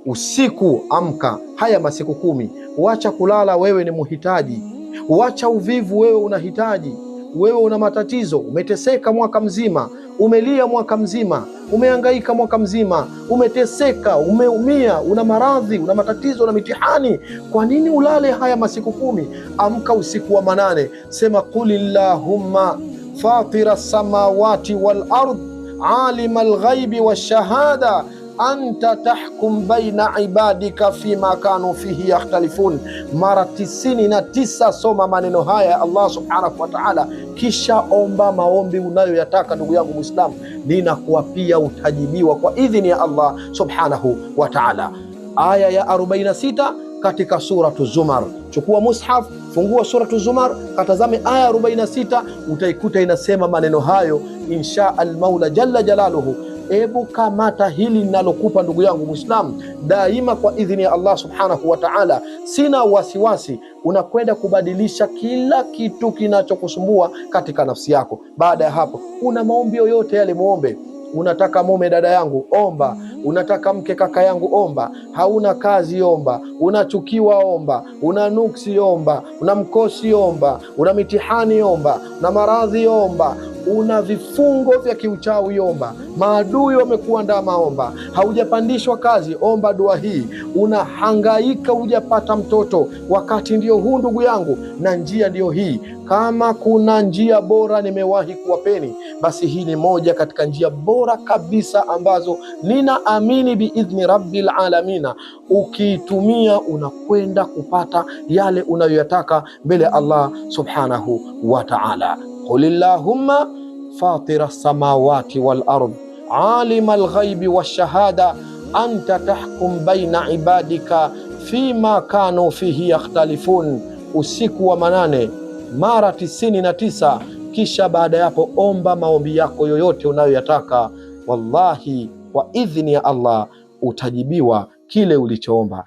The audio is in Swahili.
Usiku amka, haya masiku 10. Wacha kulala, wewe ni muhitaji. Wacha uvivu, wewe unahitaji. Wewe una matatizo, umeteseka mwaka mzima, umelia mwaka mzima, umehangaika mwaka mzima, umeteseka, umeumia, una maradhi, una matatizo, una mitihani. Kwa nini ulale haya masiku 10? Amka usiku wa manane, sema qulillahumma fatira samawati wal ard alima alghaibi washahada anta tahkum baina ibadika fima kanu fihi yakhtalifun. Mara 99 soma maneno haya Allah subhanahu wa ta'ala, kisha omba maombi unayoyataka. Ndugu yangu Muislamu, ninakuapia utajibiwa kwa idhini ya Allah subhanahu wa ta'ala. Aya ya 46 katika suratu Zumar. Chukua mushaf, fungua suratu Zumar, katazame aya 46, utaikuta inasema maneno hayo, insha al-Maula jalla jalaluhu. Ebu kamata hili ninalokupa ndugu yangu Muislamu, daima kwa idhini ya Allah subhanahu wa ta'ala. Sina wasiwasi, unakwenda kubadilisha kila kitu kinachokusumbua katika nafsi yako. Baada ya hapo, una maombi yoyote yale muombe. Unataka mume dada yangu, omba. Unataka mke kaka yangu, omba. Hauna kazi, omba. Unachukiwa, omba. Una nuksi, omba. Una mkosi, omba. Una mitihani, omba. Una maradhi, omba. Una vifungo vya kiuchawi, omba. Maadui wamekuandama, omba. Haujapandishwa kazi, omba dua hii. Unahangaika hujapata mtoto, wakati ndio huu ndugu yangu, na njia ndio hii. Kama kuna njia bora nimewahi kuwapeni, basi hii ni moja katika njia bora kabisa ambazo ninaamini biidhni rabbil alamina, ukiitumia unakwenda kupata yale unayoyataka mbele ya Allah subhanahu wa ta'ala. Qulillahumma fatira samawati wal ard alima alghaibi washahada anta tahkum baina ibadika fima kanu fihi yakhtalifun. Usiku wa manane mara 99, kisha baada ya hapo omba maombi yako yoyote unayoyataka. Wallahi kwa idhini ya Allah utajibiwa kile ulichoomba.